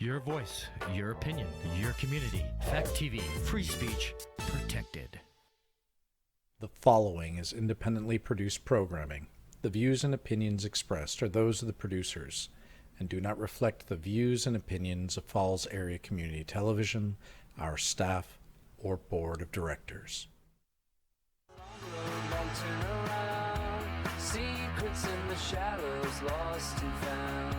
Your voice, your opinion, your community. Fact TV, free speech, protected. The following is independently produced programming. The views and opinions expressed are those of the producers and do not reflect the views and opinions of Falls Area Community Television, our staff, or board of directors. Secrets in the shadows, lost and found.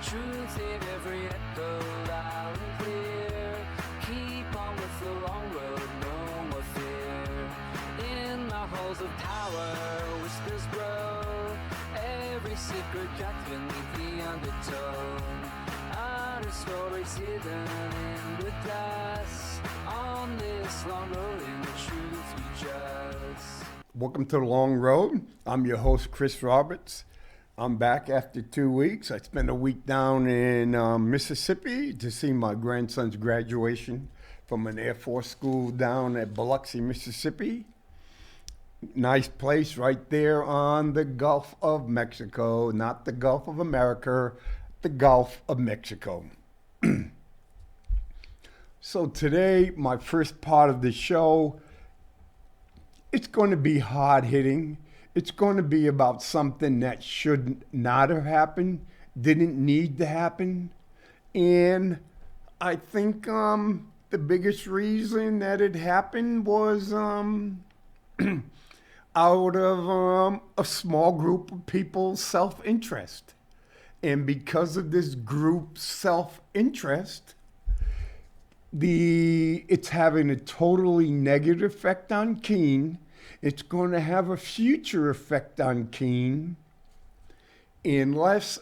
Truth in every echo, loud and clear. Keep on with the long road, no more fear. In the halls of power, whispers grow. Every secret cut beneath the undertone. Honest stories hidden in the dust. On this long road, in the truth we trust. Welcome to the Long Road. I'm your host, Kris Roberts. I'm back after 2 weeks. I spent a week down in Mississippi to see my grandson's graduation from an Air Force school down at Biloxi, Mississippi. Nice place right there on the Gulf of Mexico, not the Gulf of America, the Gulf of Mexico. So today, my first part of the show, it's going to be hard-hitting. It's going to be about something that should not have happened, didn't need to happen. And I think the biggest reason that it happened was out of a small group of people's self-interest. And because of this group's self-interest, it's having a totally negative effect on Keene. It's going to have a future effect on Keene unless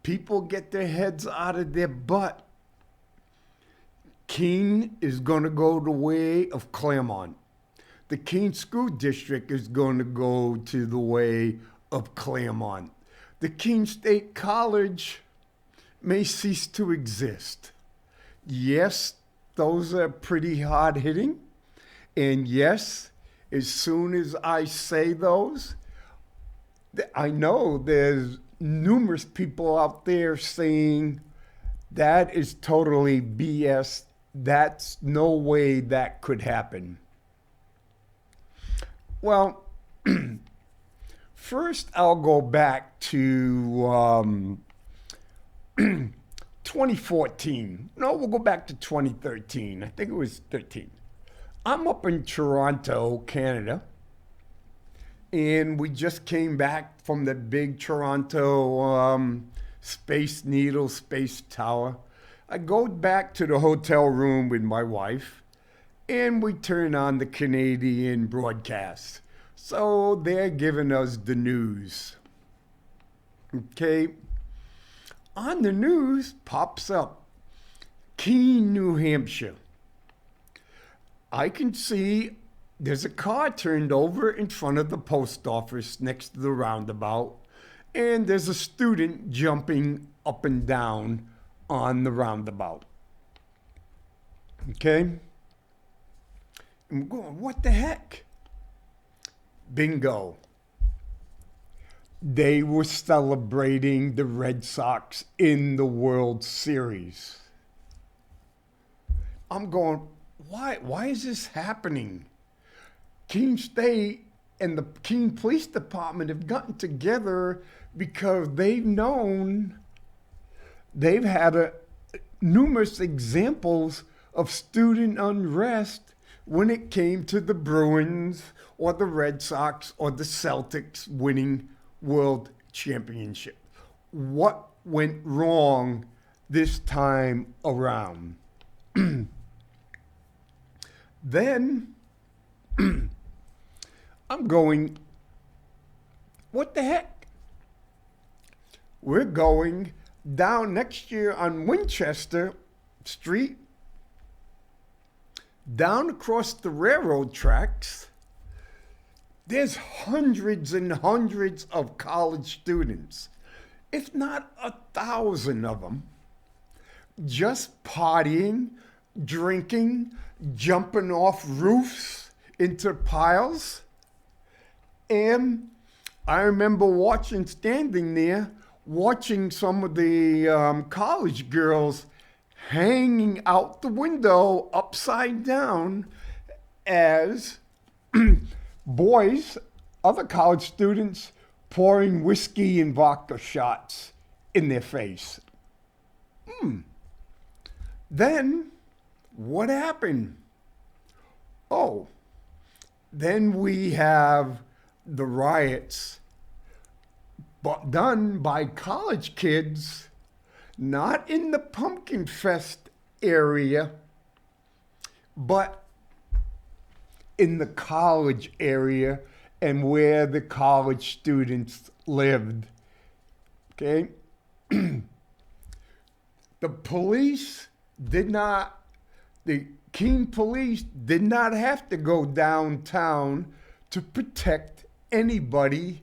people get their heads out of their butt. Keene is going to go the way of Claremont. The Keene School District is going to go to the way of Claremont. The Keene State College may cease to exist. Yes, those are pretty hard-hitting. And yes, as soon as I say those, I know there's numerous people out there saying that is totally BS. That's no way that could happen. Well, first I'll go back to 2014. No, we'll go back to 2013. I think it was 13. I'm up in Toronto, Canada, and we just came back from the big Toronto Space Needle Space Tower. I go back to the hotel room with my wife, and we turn on the Canadian broadcast. So they're giving us the news. Okay. On the news pops up Keene, New Hampshire. I can see there's a car turned over in front of the post office next to the roundabout, and there's a student jumping up and down on the roundabout. Okay? I'm going, what the heck? Bingo. They were celebrating the Red Sox in the World Series. I'm going, why is this happening? Keene State and the Keene Police Department have gotten together because they've had numerous examples of student unrest when it came to the Bruins or the Red Sox or the Celtics winning World Championship. What went wrong this time around? Then I'm going, what the heck? We're going down next year on Winchester Street, down across the railroad tracks. There's hundreds and hundreds of college students, if not 1,000 of them, just partying, drinking, jumping off roofs into piles. And I remember standing there, watching some of the college girls hanging out the window upside down as boys, other college students, pouring whiskey and vodka shots in their face. Then, what happened? Oh, then we have the riots, but done by college kids, not in the Pumpkin Fest area, but in the college area and where the college students lived. Okay? The Keene police did not have to go downtown to protect anybody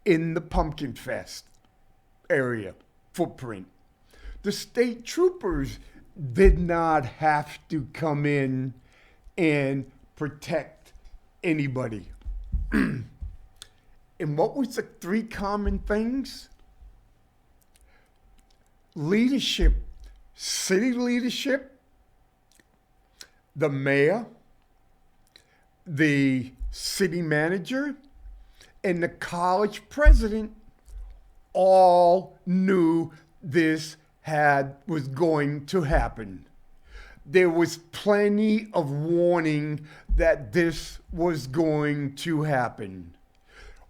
in the Pumpkin Fest area footprint. The state troopers did not have to come in and protect anybody. And what was the three common things? Leadership, city leadership, the mayor, the city manager, and the college president all knew this was going to happen. There was plenty of warning that this was going to happen.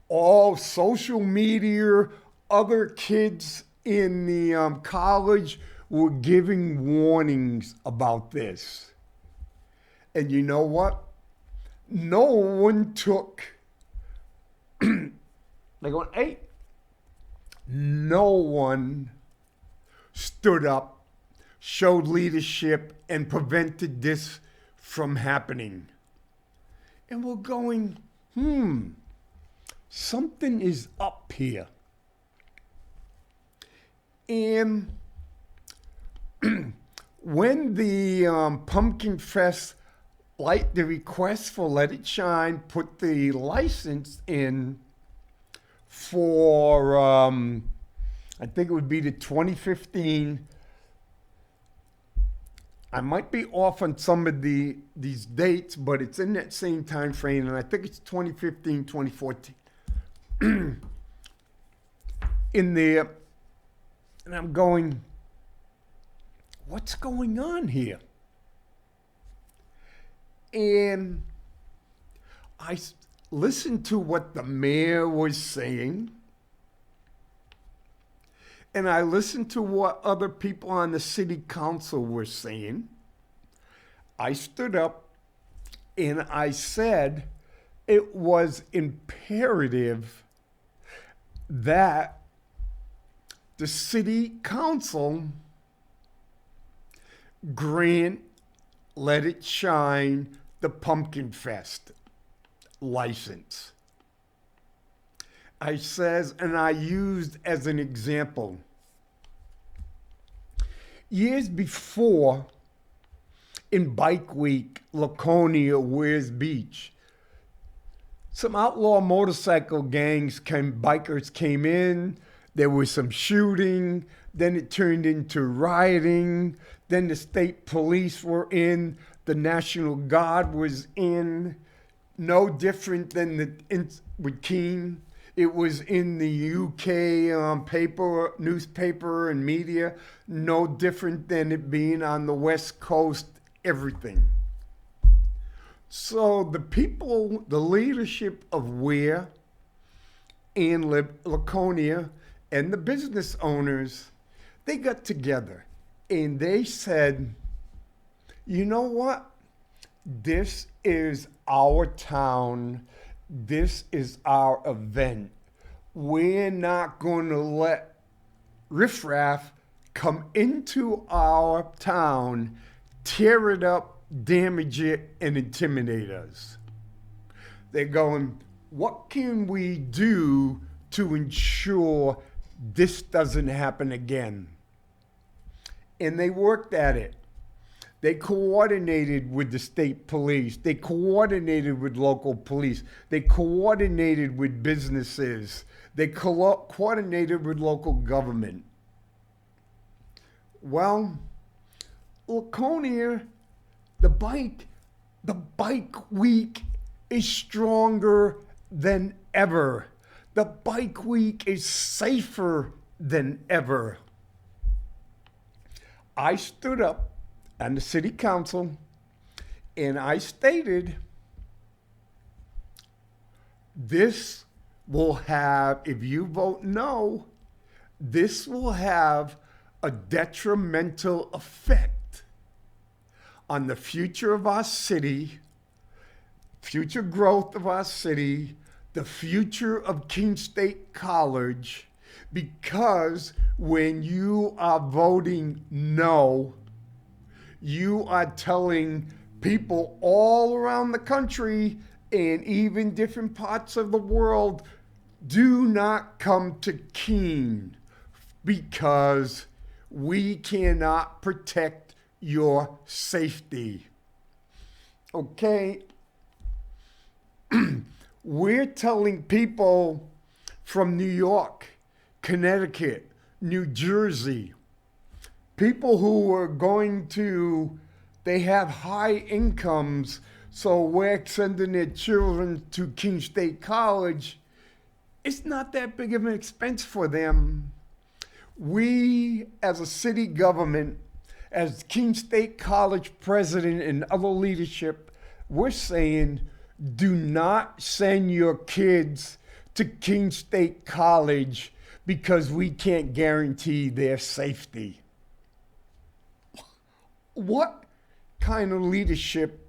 All social media, other kids in the college were giving warnings about this. And you know what? No one took, no one stood up, showed leadership, and prevented this from happening. And we're going, something is up here. And when the Pumpkin Fest the request for Let It Shine put the license in for, I think it would be the 2015. I might be off on some of these dates, but it's in that same time frame, and I think it's 2015, 2014. In there, and I'm going, what's going on here? And I listened to what the mayor was saying, and I listened to what other people on the city council were saying. I stood up and I said it was imperative that the city council grant Let It Shine the Pumpkin Fest license. I says, and I used as an example, years before in Bike Week, Laconia, Weirs Beach, some outlaw motorcycle bikers came in, there was some shooting, then it turned into rioting, then the state police were in, the National Guard was in, no different than with Keene. It was in the UK newspaper and media, no different than it being on the West Coast, everything. So the people, the leadership of Weir and Laconia and the business owners, they got together and they said, you know what? This is our town. This is our event. We're not going to let riffraff come into our town, tear it up, damage it, and intimidate us. They're going, what can we do to ensure this doesn't happen again? And they worked at it. They coordinated with the state police. They coordinated with local police. They coordinated with businesses. They coordinated with local government. Well, Laconia, the bike week is stronger than ever. The bike week is safer than ever. I stood up on the city council and I stated this will have, if you vote no, this will have a detrimental effect on the future of our city, future growth of our city, the future of Keene State College, because when you are voting no, you are telling people all around the country and even different parts of the world, do not come to Keene because we cannot protect your safety. Okay? We're telling people from New York, Connecticut, New Jersey, people who are going to, they have high incomes, so we're sending their children to Keene State College. It's not that big of an expense for them. We, as a city government, as Keene State College president and other leadership, we're saying, do not send your kids to Keene State College because we can't guarantee their safety. What kind of leadership?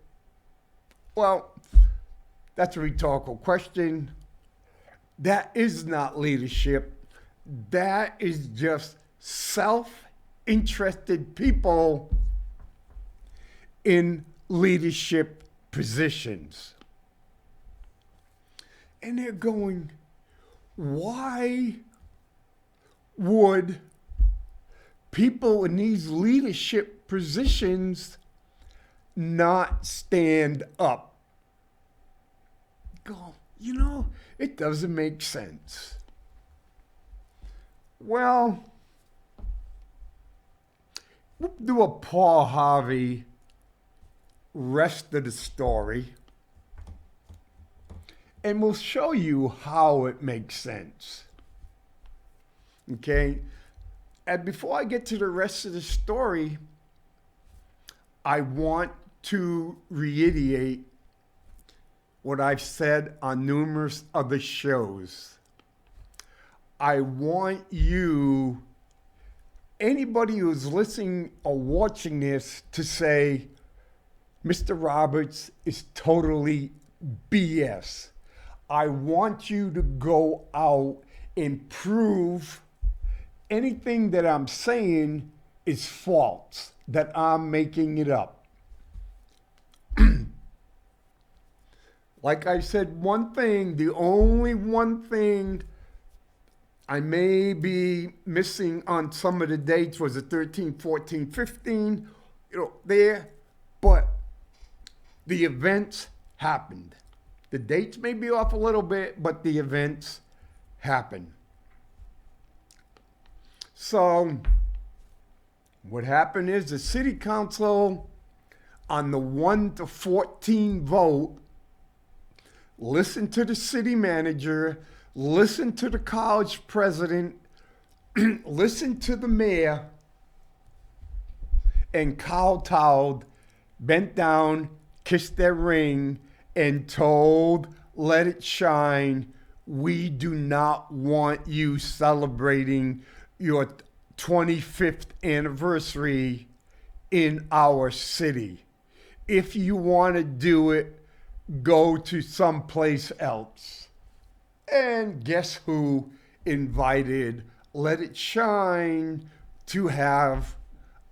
Well, that's a rhetorical question. That is not leadership. That is just self-interested people in leadership positions. And they're going, why would people in these leadership positions not stand up? Go, it doesn't make sense. Well, we'll do a Paul Harvey rest of the story, and we'll show you how it makes sense. Okay? And before I get to the rest of the story, I want to reiterate what I've said on numerous other shows. I want you, anybody who's listening or watching this, to say, Mr. Roberts is totally BS. I want you to go out and prove anything that I'm saying is false, that I'm making it up. Like I said, one thing, the only one thing I may be missing on some of the dates was the 13, 14, 15, there, but the events happened. The dates may be off a little bit, but the events happened. So what happened is the city council on the 1-14 vote listened to the city manager, listened to the college president, listened to the mayor, and kowtowed, bent down, kissed their ring, and told Let It Shine, we do not want you celebrating your 25th anniversary in our city. If you want to do it, go to someplace else. And guess who invited Let It Shine to have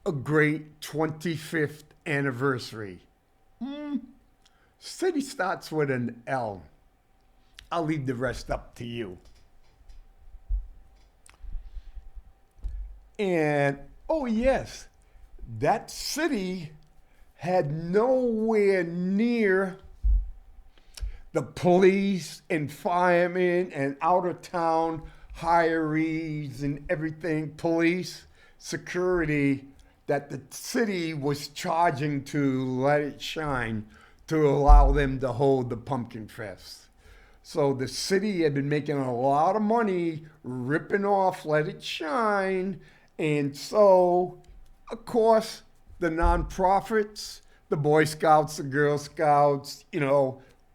a great 25th anniversary? City starts with an L. I'll leave the rest up to you. And, oh yes, that city had nowhere near the police and firemen and out of town hirees and everything, police, security, that the city was charging to Let It Shine to allow them to hold the Pumpkin Fest. So the city had been making a lot of money ripping off Let It Shine. And so, of course, the nonprofits, the Boy Scouts, the Girl Scouts,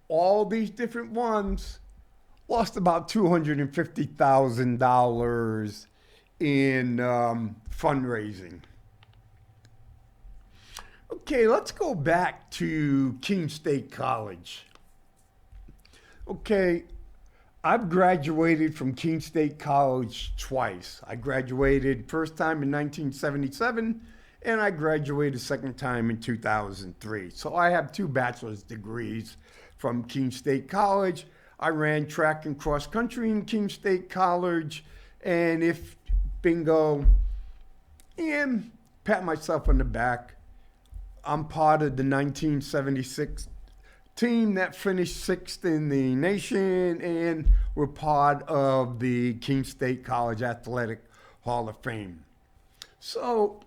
all these different ones lost about $250,000 in fundraising. Okay, let's go back to Keene State College. Okay, I've graduated from Keene State College twice. I graduated first time in 1977, and I graduated second time in 2003. So I have 2 bachelor's degrees from Keene State College. I ran track and cross country in Keene State College, and and pat myself on the back, I'm part of the 1976 team that finished 6th in the nation, and we're part of the Keene State College Athletic Hall of Fame. So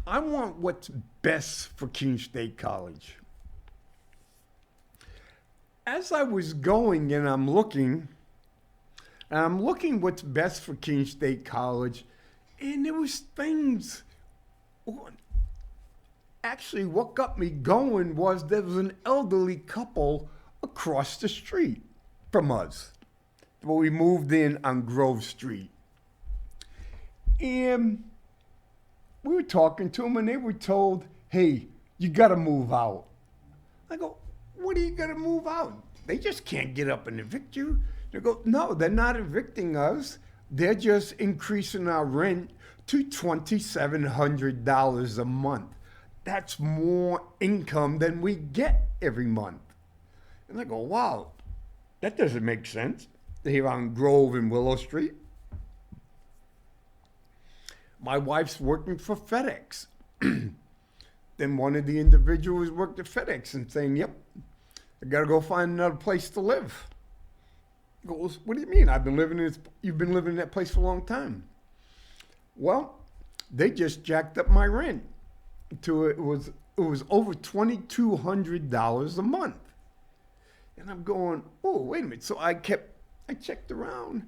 I want what's best for Keene State College. As I was going and I'm looking what's best for Keene State College, and there was things. Actually, what got me going was there was an elderly couple across the street from us. Well, we moved in on Grove Street. And we were talking to them, and they were told, hey, you got to move out. I go, what are you going to move out? They just can't get up and evict you. They go, no, they're not evicting us. They're just increasing our rent to $2,700 a month. That's more income than we get every month. And I go, wow, that doesn't make sense. Here on Grove and Willow Street. My wife's working for FedEx. Then one of the individuals worked at FedEx and saying, yep, I got to go find another place to live. He goes, what do you mean? You've been living in that place for a long time. Well, they just jacked up my rent to it was over $2,200 a month. And I'm going, oh, wait a minute. So I checked around.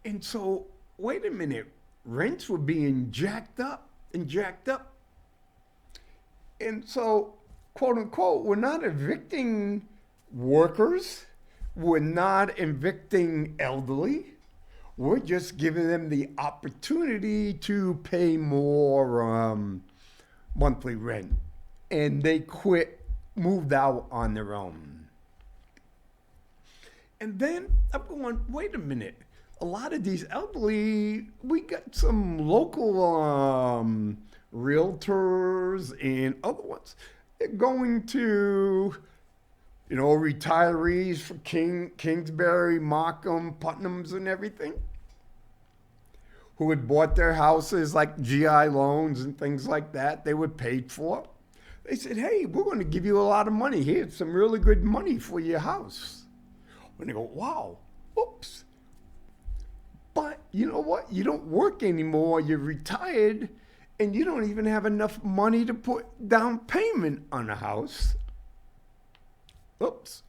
And so, wait a minute. Rents were being jacked up. And so, quote unquote, we're not evicting workers. We're not evicting elderly. We're just giving them the opportunity to pay more monthly rent. And they moved out on their own. And then I'm going, wait a minute. A lot of these elderly, we got some local realtors and other ones. They're going to, retirees for Kingsbury, Markham, Putnams and everything, who had bought their houses like GI loans and things like that. They were paid for. They said, hey, we're going to give you a lot of money. Here's some really good money for your house. And they go, wow, oops. But you know what? You don't work anymore. You're retired, and you don't even have enough money to put down payment on a house. Oops.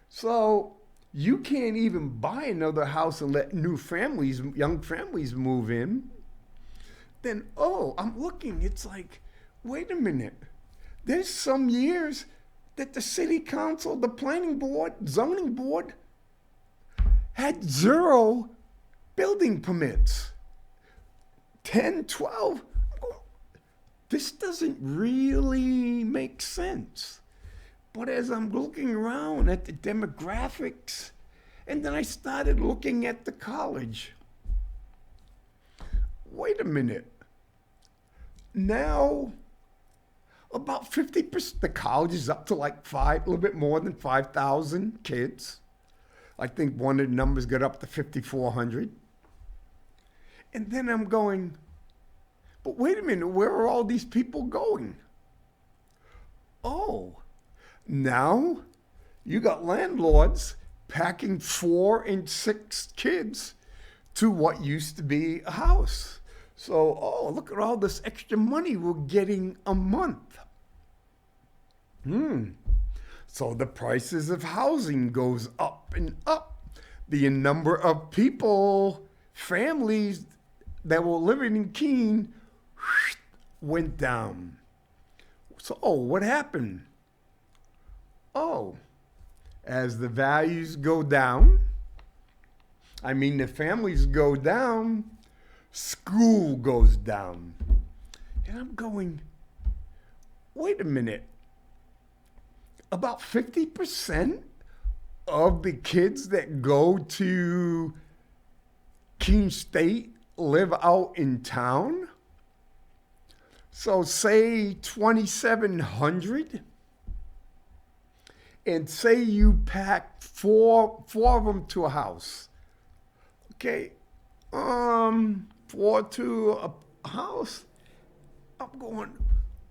So you can't even buy another house and let young families move in. Then, I'm looking. It's like, wait a minute. There's some years that the city council, the planning board, zoning board had 0 building permits. 10, 12. This doesn't really make sense. But as I'm looking around at the demographics, and then I started looking at the college. Wait a minute. Now, about 50%, the college is up to a little bit more than 5,000 kids. I think one of the numbers got up to 5,400. And then I'm going, but wait a minute, where are all these people going? Oh, now you got landlords packing 4 and 6 kids to what used to be a house. So, oh, look at all this extra money we're getting a month. So the prices of housing goes up and up. The number of people, families that were living in Keene went down. So, what happened? Oh, as the values go down, the families go down, school goes down. And I'm going, wait a minute. About 50% of the kids that go to Keene State live out in town? So say 2,700, and say you pack four of them to a house. Okay, 4 to a house. I'm going,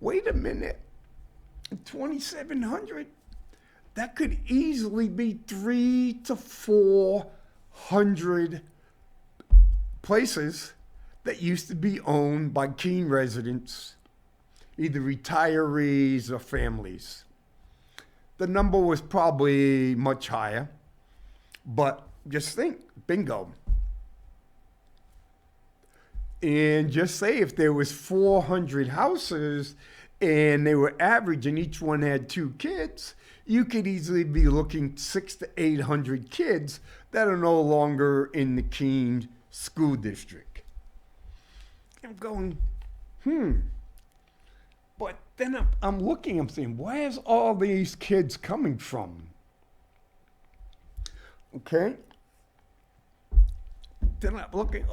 wait a minute, 2,700. That could easily be 300 to 400 places that used to be owned by Keene residents, either retirees or families. The number was probably much higher, but just think, bingo. And just say if there was 400 houses and they were average and each one had 2 kids, you could easily be looking 600 to 800 kids that are no longer in the Keene school district. I'm going, But then I'm looking, I'm saying, where's all these kids coming from? Okay. Then I'm looking,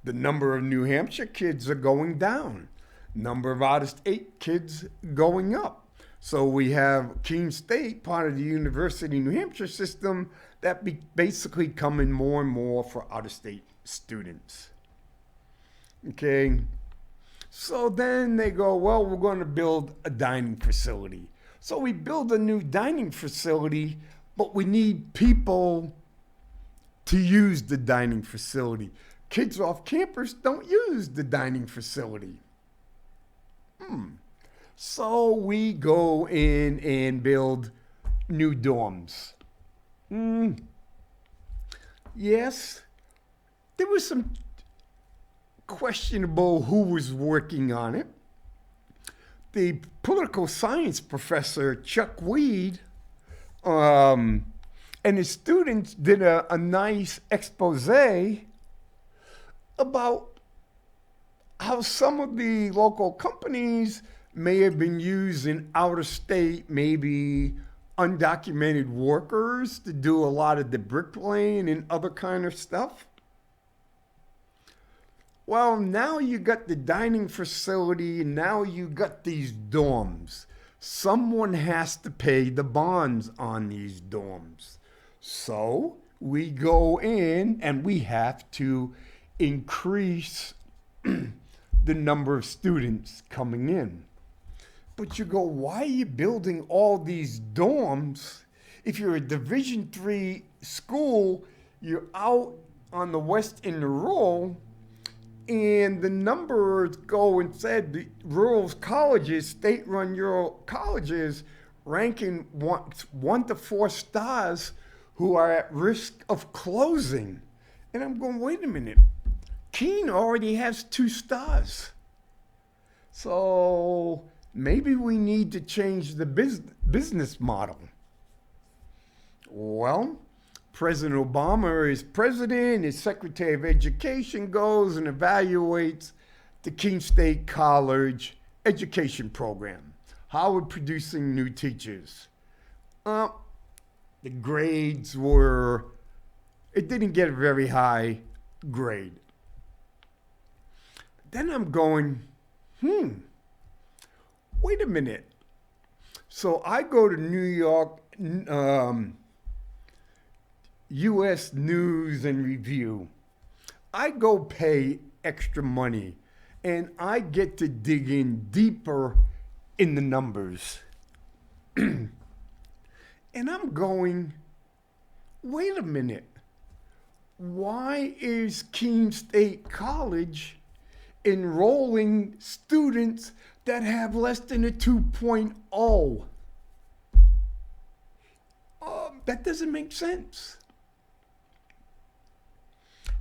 the number of New Hampshire kids are going down. Number of out-of-state kids going up. So we have Keene State, part of the University of New Hampshire system, that basically coming more and more for out-of-state students. Okay. So then they go, well, we're going to build a dining facility. So we build a new dining facility, but we need people to use the dining facility. Kids off campus don't use the dining facility. So we go in and build new dorms. Yes, there was some questionable who was working on it. The political science professor, Chuck Weed, and his students did a nice expose about how some of the local companies may have been using out-of-state, maybe undocumented workers to do a lot of the bricklaying and other kind of stuff. Well, now you got the dining facility, and now you got these dorms. Someone has to pay the bonds on these dorms. So we go in and we have to increase the number of students coming in. But you go, why are you building all these dorms? If you're a Division III school, you're out on the west end of the rural, and the numbers go and said the rural colleges, state-run rural colleges, ranking 1 to 4 stars who are at risk of closing. And I'm going, wait a minute. Keene already has 2 stars. So maybe we need to change the business model. Well, President Obama is president, his Secretary of Education goes and evaluates the Keene State College education program. How we're producing new teachers. The grades were, it didn't get a very high grade. Then I'm going, wait a minute. So I go to New York, U.S. News and Review. I go pay extra money, and I get to dig in deeper in the numbers. And I'm going, wait a minute. Why is Keene State College enrolling students that have less than a 2.0? That doesn't make sense.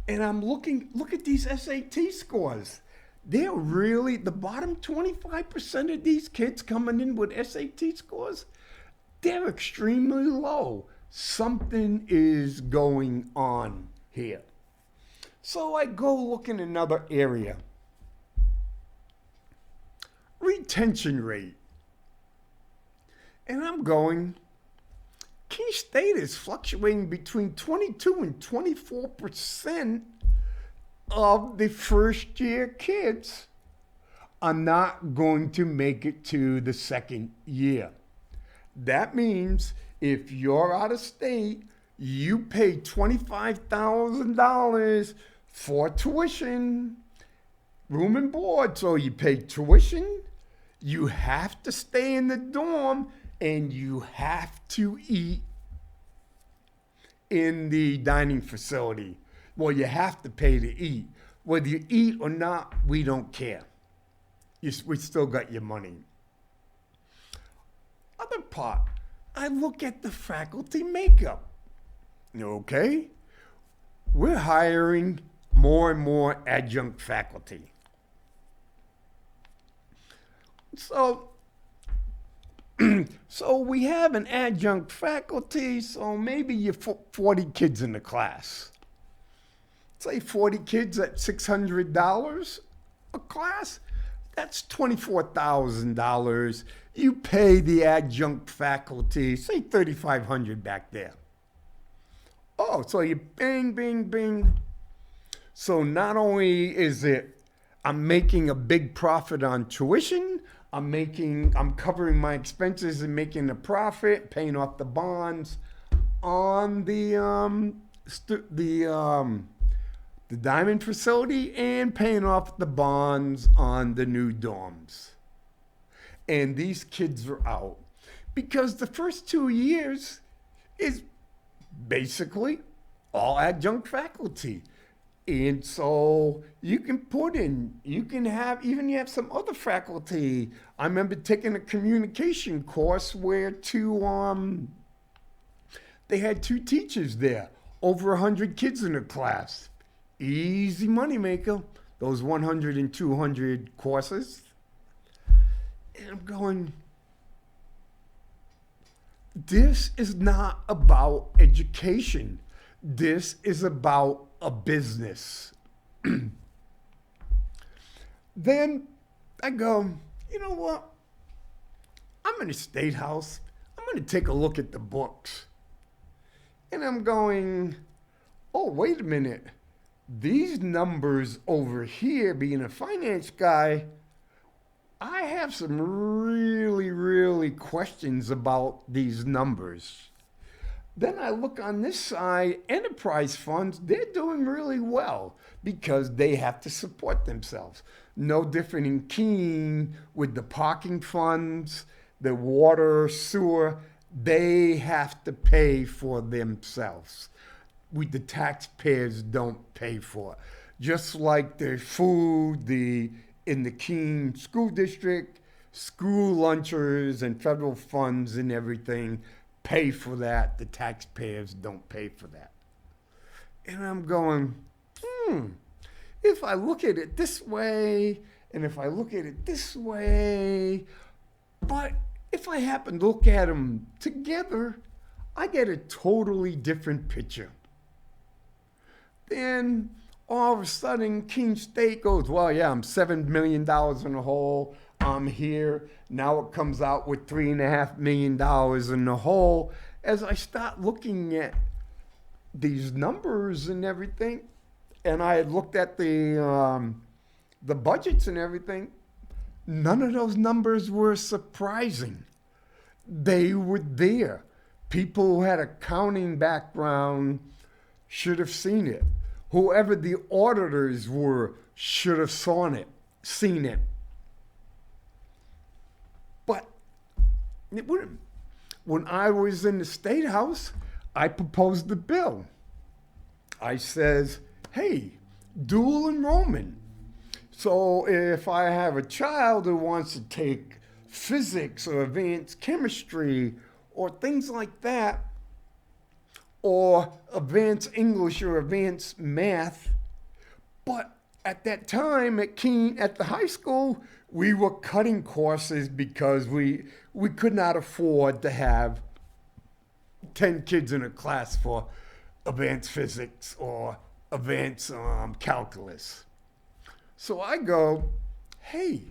And I'm looking, look at these SAT scores. They're really, the bottom 25% of these kids coming in with SAT scores, they're extremely low. Something is going on here. So I go look in another area. Retention rate. And I'm going, Keene State is fluctuating between 22 and 24% of the first year kids are not going to make it to the second year. That means if you're out of state, you pay $25,000 for tuition, room and board. So you pay tuition, you have to stay in the dorm, and you have to eat in the dining facility. Well, you have to pay to eat. Whether you eat or not, we don't care. We still got your money. Other part, I look at the faculty makeup. Okay? We're hiring more and more adjunct faculty. So we have an adjunct faculty, so maybe you're 40 kids in the class. Say 40 kids at $600 a class, that's $24,000. You pay the adjunct faculty, say $3,500 back there. Oh, so you bing, bing, bing. So not only is it, I'm making a big profit on tuition, I'm covering my expenses and making a profit, paying off the bonds on the Diamond facility and paying off the bonds on the new dorms. And these kids are out because the first 2 years is basically all adjunct faculty. And so you can you have some other faculty. I remember taking a communication course where they had 2 teachers there, over 100 kids in a class. Easy money maker, those 100 and 200 courses. And I'm going, this is not about education. This is about a business. Then I go, you know what? I'm in a state house. I'm going to take a look at the books. And I'm going, oh, wait a minute. These numbers over here, being a finance guy, I have some really, really questions about these numbers. Then I look on this side, enterprise funds, they're doing really well because they have to support themselves. No different in Keene with the parking funds, the water, sewer, they have to pay for themselves. The taxpayers don't pay for. Just like the food, in the Keene School District, school lunchers and federal funds and everything pay for that. The taxpayers don't pay for that. And I'm going, if I look at it this way, and if I look at it this way, but if I happen to look at them together, I get a totally different picture. Then all of a sudden, Keene State goes, well, yeah, I'm $7 million in the hole. I'm here. Now it comes out with $3.5 million in the hole. As I start looking at these numbers and everything, and I had looked at the budgets and everything, none of those numbers were surprising. They were there. People who had a accounting background should have seen it. Whoever the auditors were should have seen it. But When I was in the State House, I proposed the bill. I says, hey, dual enrollment. So if I have a child who wants to take physics or advanced chemistry or things like that, or advanced English or advanced math, but at that time at Keene, at the high school, we were cutting courses because we could not afford to have 10 kids in a class for advanced physics or advanced calculus. So I go, hey,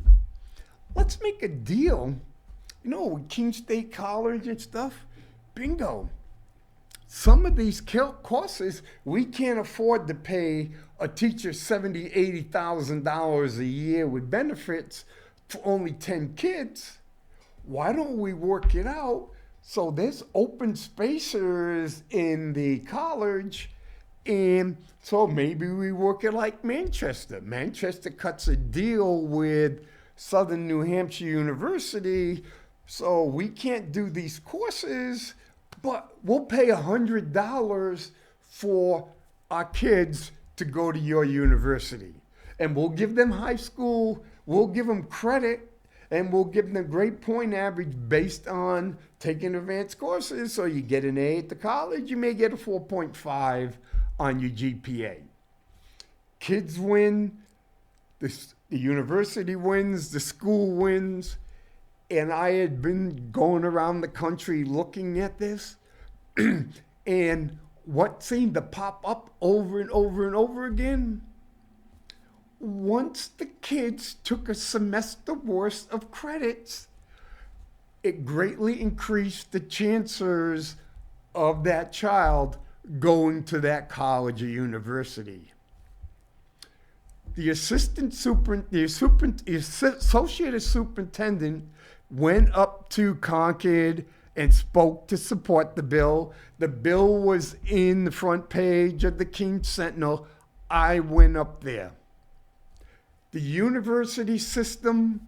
let's make a deal, with Keene State College and stuff. Bingo. Some of these courses, we can't afford to pay a teacher $70,000, $80,000 a year with benefits for only 10 kids. Why don't we work it out so there's open spacers in the college, and so maybe we work it like Manchester. Manchester cuts a deal with Southern New Hampshire University, so we can't do these courses, but we'll pay $100 for our kids to go to your university. And we'll give them high school, we'll give them credit, and we'll give them grade point average based on taking advanced courses. So you get an A at the college, you may get a 4.5 on your GPA. Kids win, the university wins, the school wins. And I had been going around the country looking at this, and what seemed to pop up over and over and over again, once the kids took a semester worth of credits, it greatly increased the chances of that child going to that college or university. The associate superintendent went up to Concord and spoke to support the bill. The bill was in the front page of the Keene Sentinel. I went up there. The university system,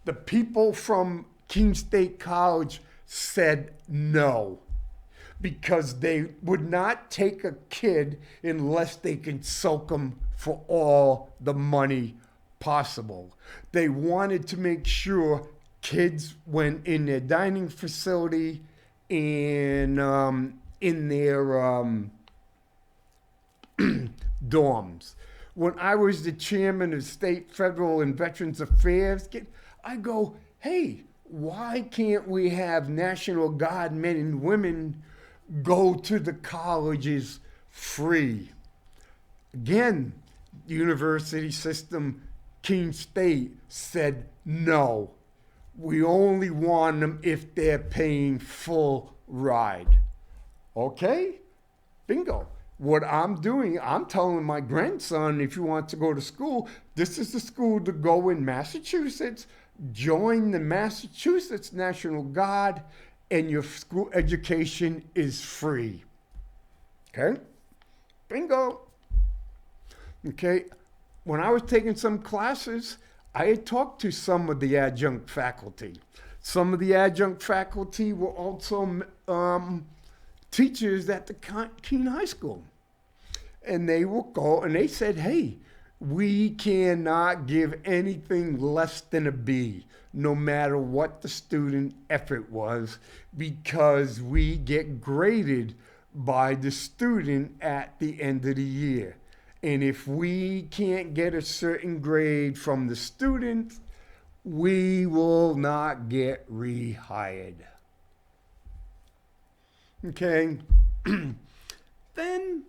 the people from Keene State College said no, because they would not take a kid unless they can soak them for all the money possible. They wanted to make sure kids went in their dining facility and in their dorms. When I was the chairman of State, Federal, and Veterans Affairs, I go, hey, why can't we have National Guard men and women go to the colleges free? Again, the university system, Keene State, said no. We only want them if they're paying full ride. Okay? Bingo. What I'm doing, I'm telling my grandson, if you want to go to school, this is the school to go in Massachusetts. Join the Massachusetts National Guard, and your school education is free. Okay? Bingo. Okay? When I was taking some classes, I had talked to some of the adjunct faculty. Some of the adjunct faculty were also teachers at the Keene High School. And they will go and they said, hey, we cannot give anything less than a B, no matter what the student effort was, because we get graded by the student at the end of the year. And if we can't get a certain grade from the student, we will not get rehired. Okay. Then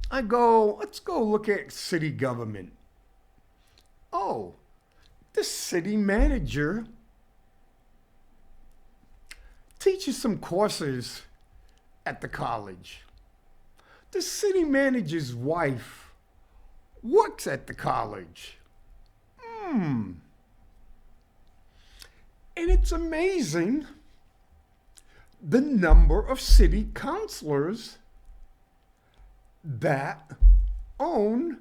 I go, let's go look at city government. Oh, the city manager teaches some courses at the college. The city manager's wife works at the college. And it's amazing the number of city councilors that own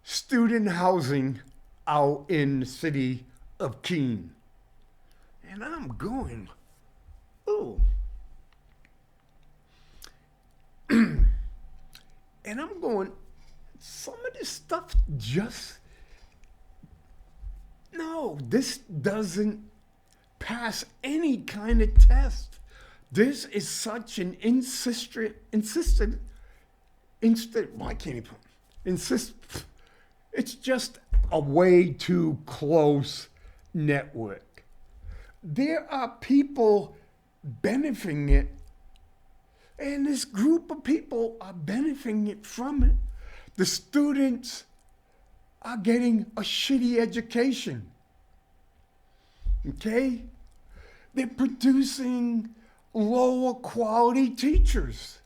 student housing out in the city of Keene. And I'm going, ooh. And I'm going, some of this stuff just, no, this doesn't pass any kind of test. This is such an it's just a way too close network. There are people benefiting it, and this group of people are benefiting it from it. The students are getting a shitty education. Okay? They're producing lower quality teachers.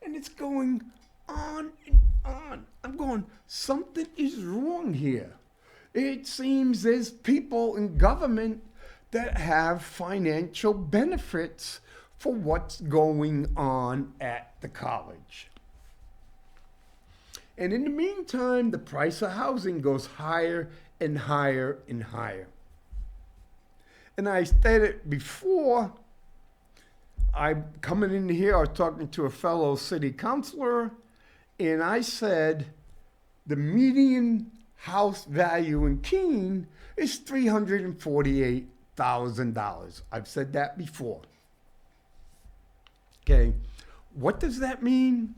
And it's going on and on. I'm going, something is wrong here. It seems there's people in government that have financial benefits for what's going on at the college. And in the meantime, the price of housing goes higher and higher and higher. And I stated before, I'm coming in here, I was talking to a fellow city councilor, and I said the median house value in Keene is $348,000. I've said that before. Okay, what does that mean?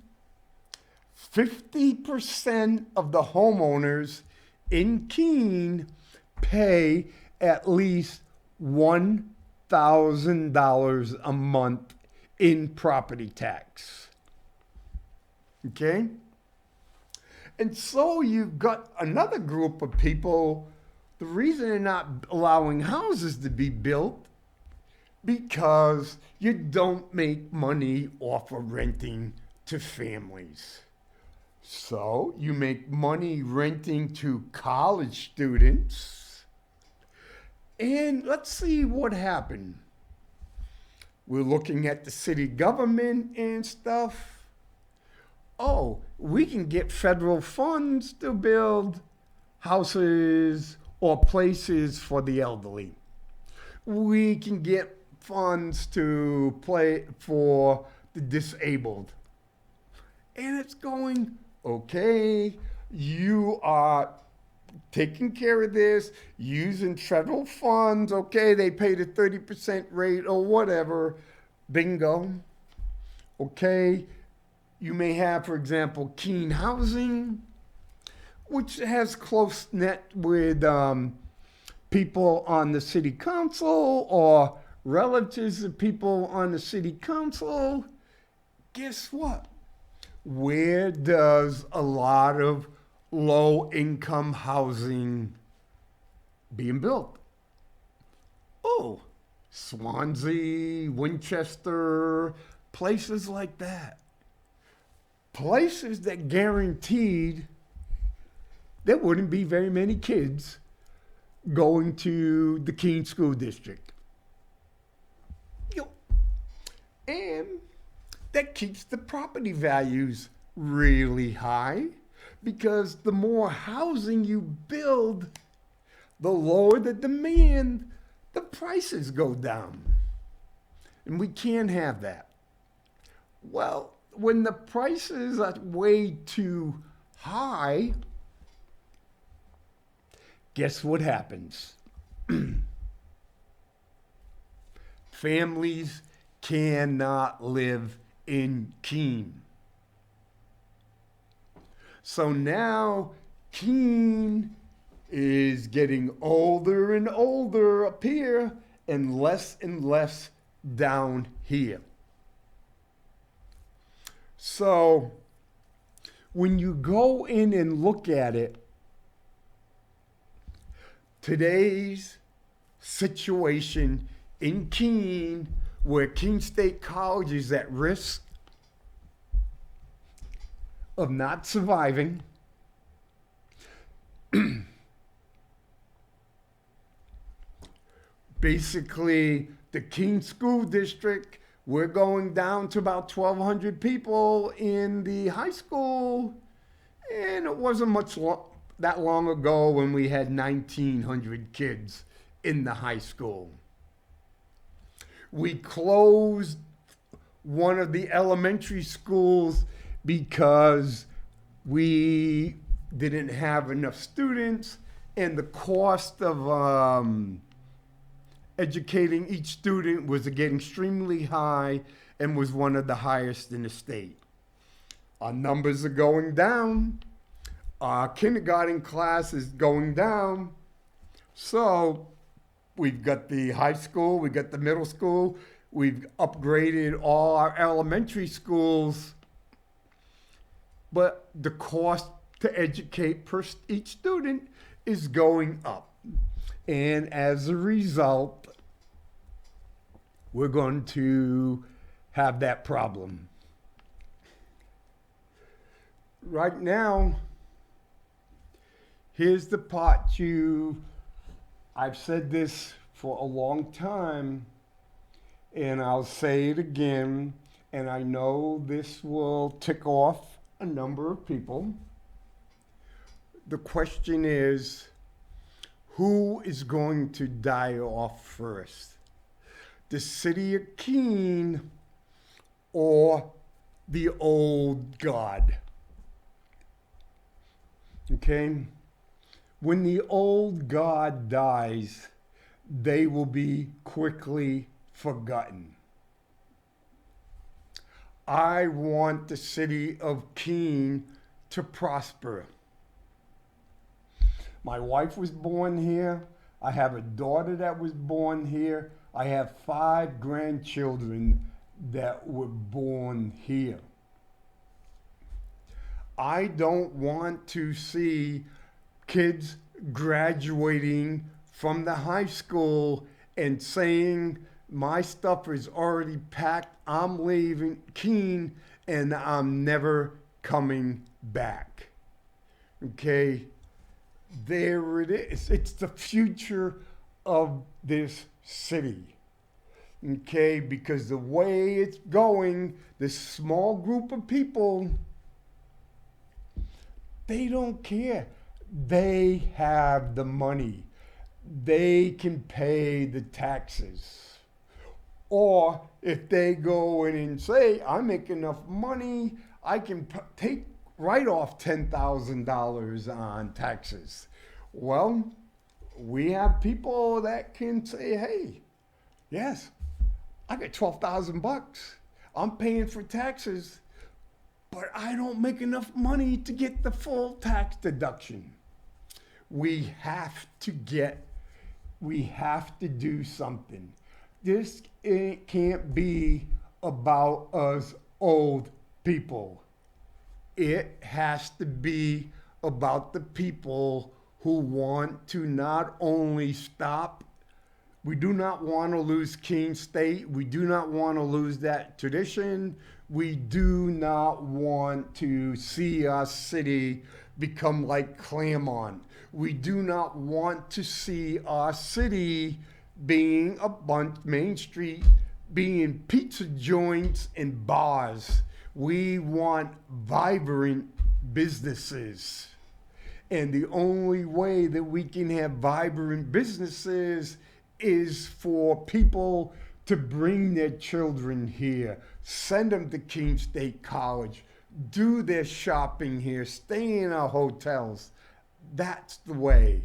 50% of the homeowners in Keene pay at least $1,000 a month in property tax. Okay? And so you've got another group of people, the reason they're not allowing houses to be built, because you don't make money off of renting to families. So you make money renting to college students. And let's see what happened. We're looking at the city government and stuff. Oh, we can get federal funds to build houses or places for the elderly. We can get funds to play for the disabled. And it's going, okay, you are taking care of this, using federal funds, okay, they pay the 30% rate or whatever, bingo. Okay, you may have, for example, Keene Housing, which has close net with people on the city council or relatives of people on the city council. Guess what? Where does a lot of low-income housing being built? Oh, Swansea, Winchester, places like that. Places that guaranteed there wouldn't be very many kids going to the Keene School District. And that keeps the property values really high, because the more housing you build, the lower the demand, the prices go down. And we can't have that. Well, when the prices are way too high, guess what happens? Families cannot live in Keene. So now Keene is getting older and older up here and less down here. So when you go in and look at it, today's situation in Keene, where Keene State College is at risk of not surviving, basically the Keene School District, we're going down to about 1,200 people in the high school, and it wasn't that long ago when we had 1,900 kids in the high school. We closed one of the elementary schools because we didn't have enough students, and the cost of educating each student was again extremely high and was one of the highest in the state. Our numbers are going down. Our kindergarten class is going down. So we've got the high school, we've got the middle school, we've upgraded all our elementary schools, but the cost to educate each student is going up. And as a result, we're going to have that problem. Right now, here's the part I've said this for a long time, and I'll say it again, and I know this will tick off a number of people. The question is, who is going to die off first? The city of Keene or the old God? Okay? When the old God dies, they will be quickly forgotten. I want the city of Keene to prosper. My wife was born here. I have a daughter that was born here. I have 5 grandchildren that were born here. I don't want to see kids graduating from the high school and saying, my stuff is already packed, I'm leaving Keene, and I'm never coming back. Okay? There it is. It's the future of this city. Okay? Because the way it's going, this small group of people, they don't care. They have the money. They can pay the taxes. Or if they go in and say, I make enough money, I can write off $10,000 on taxes. Well, we have people that can say, hey, yes, I got $12,000. I'm paying for taxes, but I don't make enough money to get the full tax deduction. We have to do something. This can't be about us old people. It has to be about the people who want to not only stop. We do not want to lose Keene State. We do not want to lose that tradition. We do not want to see our city become like Claremont. We do not want to see our city being a bunch, Main Street, being pizza joints and bars. We want vibrant businesses. And the only way that we can have vibrant businesses is for people to bring their children here, send them to Keene State College, do their shopping here, stay in our hotels. That's the way.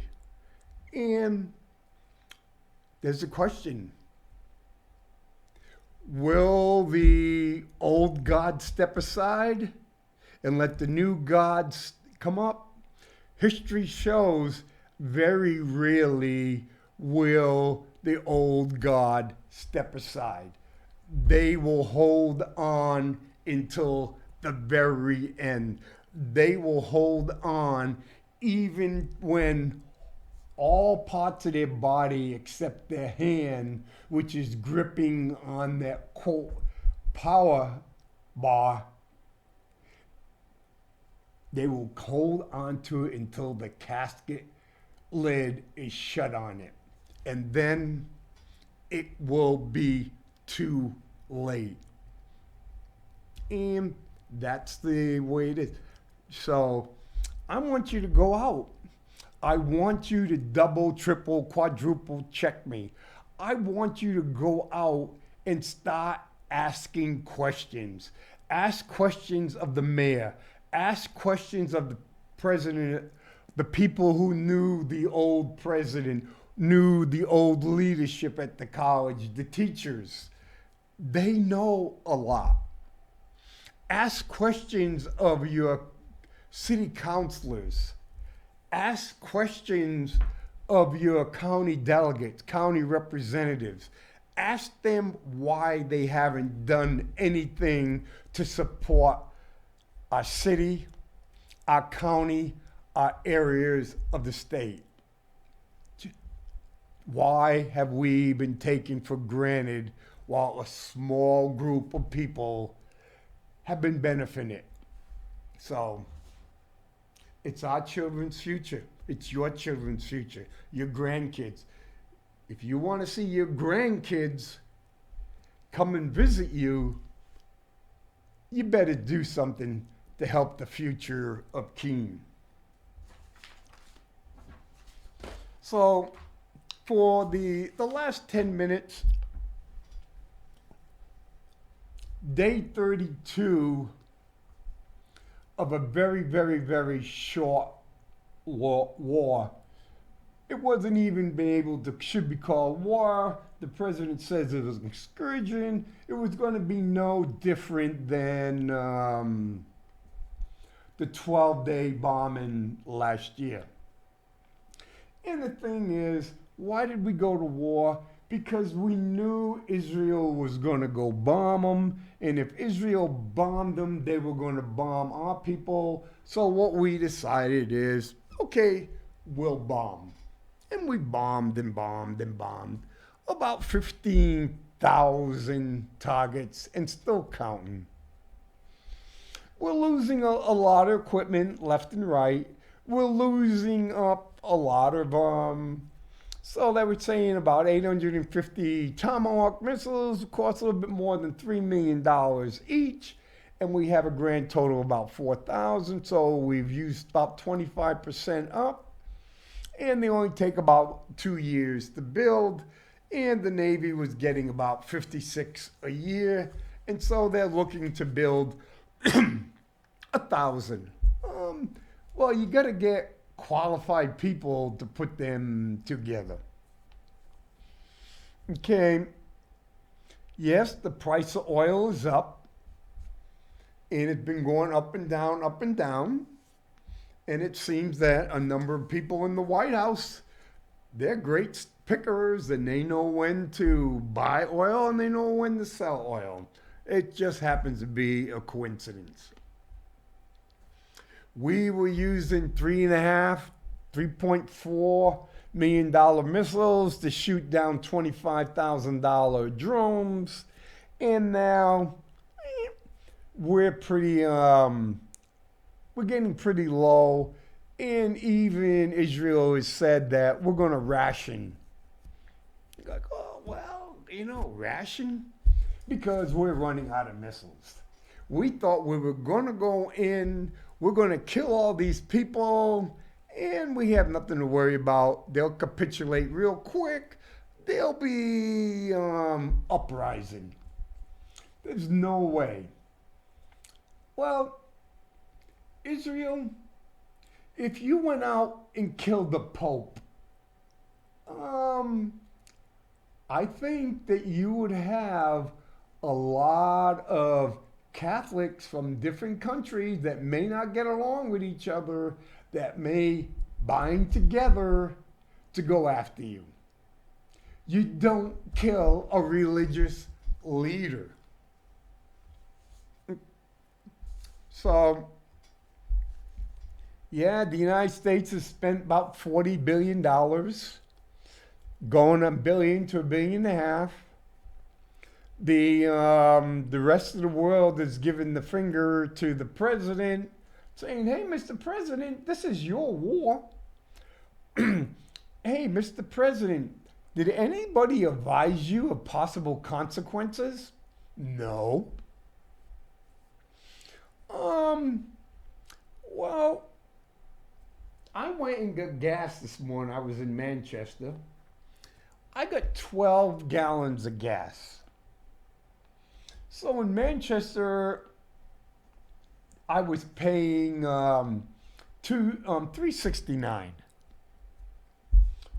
And there's a question. Will the old God step aside and let the new gods come up? History shows very rarely will the old God step aside. They will hold on until the very end. They will hold on even when all parts of their body except their hand, which is gripping on that quote power bar, they will hold on to it until the casket lid is shut on it. And then it will be too late. And that's the way it is. So I want you to go out. I want you to double, triple, quadruple check me. I want you to go out and start asking questions. Ask questions of the mayor. Ask questions of the president, the people who knew the old president, knew the old leadership at the college, the teachers. They know a lot. Ask questions of your city councilors. Ask questions of your county delegates, county representatives. Ask them why they haven't done anything to support our city, our county, our areas of the state. Why have we been taken for granted while a small group of people have been benefiting? So it's our children's future. It's your children's future, your grandkids. If you want to see your grandkids come and visit you, you better do something to help the future of Keene. So for the last 10 minutes, day 32 of a very, very, very short war. It wasn't even been able to, should be called war. The president says it was an excursion. It was going to be no different than the 12-day bombing last year. And the thing is, why did we go to war? Because we knew Israel was going to go bomb them. And if Israel bombed them, they were going to bomb our people. So what we decided is, okay, we'll bomb. And we bombed and bombed and bombed. About 15,000 targets and still counting. We're losing a lot of equipment left and right. We're losing up a lot of, so they were saying about 850 Tomahawk missiles, cost a little bit more than $3 million each. And we have a grand total of about 4,000. So we've used about 25% up. And they only take about 2 years to build. And the Navy was getting about 56 a year. And so they're looking to build 1,000. Well, you got to get qualified people to put them together. Okay. Yes, the price of oil is up. And it's been going up and down, up and down. And it seems that a number of people in the White House, they're great pickers and they know when to buy oil and they know when to sell oil. It just happens to be a coincidence. We were using $3.4 million missiles to shoot down $25,000 drones. And now we're getting pretty low. And even Israel has said that we're going to ration. Like, oh, well, ration? Because we're running out of missiles. We thought we were going to go in, we're going to kill all these people, and we have nothing to worry about. They'll capitulate real quick. There'll be uprising. There's no way. Well, Israel, if you went out and killed the Pope, I think that you would have a lot of Catholics from different countries that may not get along with each other, that may bind together to go after you. You don't kill a religious leader. So, yeah, the United States has spent about $40 billion, going $1 billion to $1.5 billion. The rest of the world is giving the finger to the president, saying, hey, Mr. President, this is your war. Hey, Mr. President, did anybody advise you of possible consequences? No. Well, I went and got gas this morning. I was in Manchester. I got 12 gallons of gas. So in Manchester, I was paying $3.69,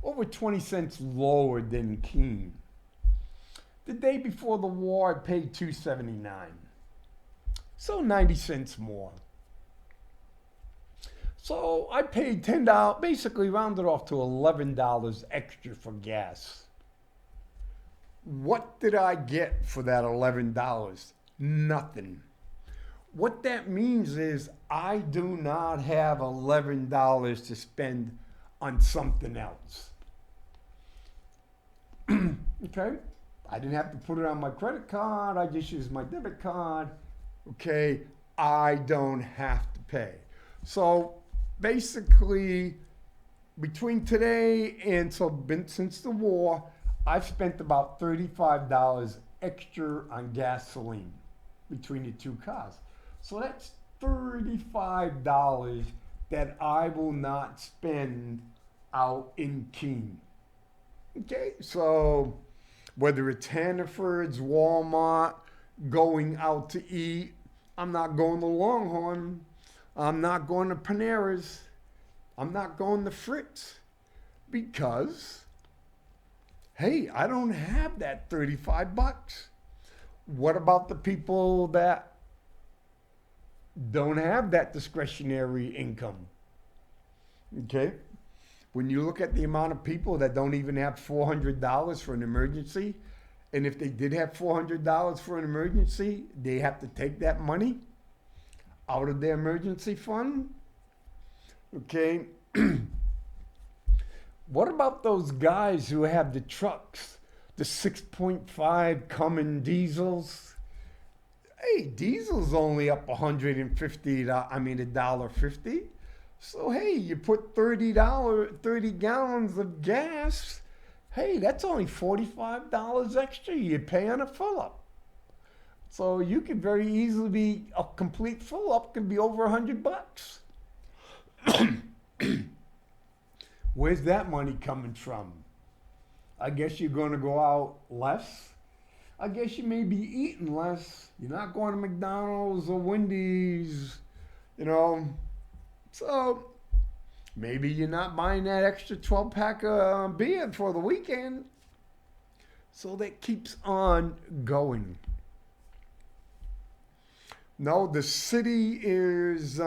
over 20 cents lower than Keene. The day before the war, I paid $2.79, so 90 cents more. So I paid $10, basically rounded off to $11 extra for gas. What did I get for that $11? Nothing. What that means is I do not have $11 to spend on something else. Okay? I didn't have to put it on my credit card. I just used my debit card. Okay? I don't have to pay. So basically, between today and since the war, I've spent about $35 extra on gasoline between the two cars. So that's $35 that I will not spend out in Keene. Okay, so whether it's Hannaford's, Walmart, going out to eat, I'm not going to Longhorn, I'm not going to Panera's, I'm not going to Fritz, because, hey, I don't have that $35. What about the people that don't have that discretionary income? Okay? When you look at the amount of people that don't even have $400 for an emergency, and if they did have $400 for an emergency, they have to take that money out of their emergency fund. Okay? What about those guys who have the trucks, the 6.5 Cummins diesels? Hey, diesel's only up $1.50. So hey, you put $30, 30 gallons of gas. Hey, that's only $45 extra you pay on a fill up. So you could very easily be, a complete fill up can be over $100. Where's that money coming from? I guess you're going to go out less. I guess you may be eating less. You're not going to McDonald's or Wendy's, you know. So maybe you're not buying that extra 12-pack of beer for the weekend. So that keeps on going. No, the city is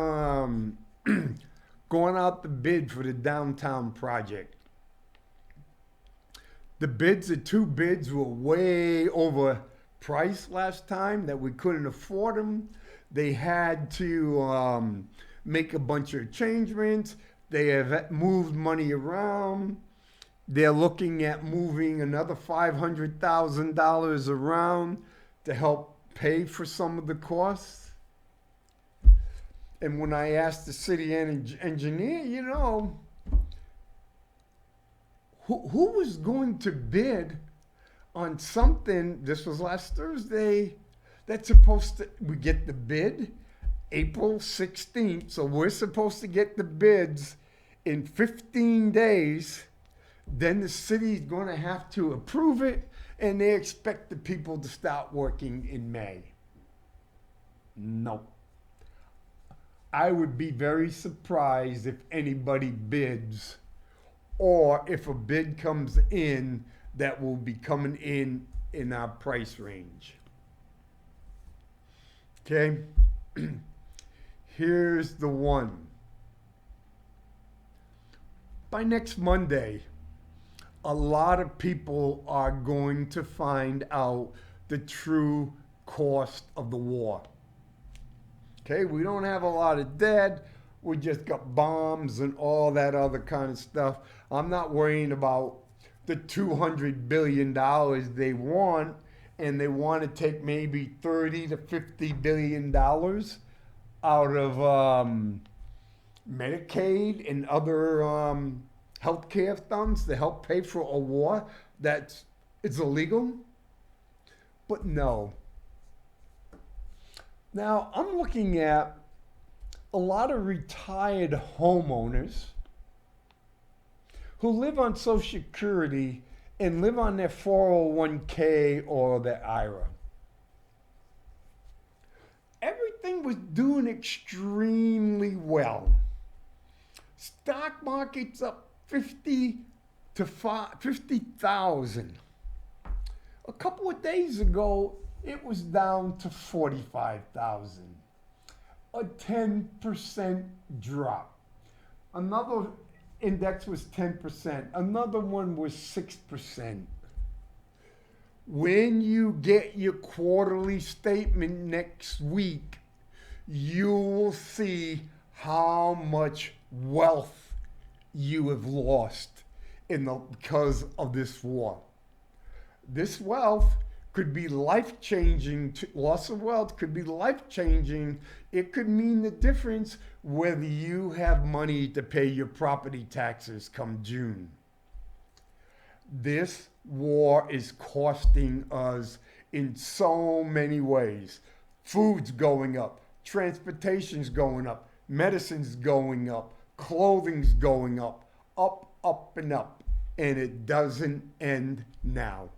going out to bid for the downtown project. The two bids were way overpriced last time, that we couldn't afford them. They had to make a bunch of changements. They have moved money around. They're looking at moving another $500,000 around to help pay for some of the costs. And when I asked the city engineer, you know, who was going to bid on something, this was last Thursday, that's we get the bid April 16th, so we're supposed to get the bids in 15 days, then the city's going to have to approve it, and they expect the people to start working in May. No. I would be very surprised if anybody bids, or if a bid comes in that will be coming in our price range. Okay? Here's the one. By next Monday, a lot of people are going to find out the true cost of the war. Okay, we don't have a lot of dead. We just got bombs and all that other kind of stuff. I'm not worrying about the $200 billion they want, and they want to take maybe $30 to $50 billion out of Medicaid and other healthcare funds to help pay for a war that's illegal. But no. Now, I'm looking at a lot of retired homeowners who live on Social Security and live on their 401k or their IRA. everything was doing extremely well. Stock market's up 50,000. A couple of days ago, it was down to 45,000. A 10% drop. Another index was 10%. Another one was 6%. When you get your quarterly statement next week, you will see how much wealth you have lost because of this war. This wealth could be life-changing. Loss of wealth could be life-changing. It could mean the difference whether you have money to pay your property taxes come June. This war is costing us in so many ways. Food's going up, transportation's going up, medicine's going up, clothing's going up, up, and up. And it doesn't end now.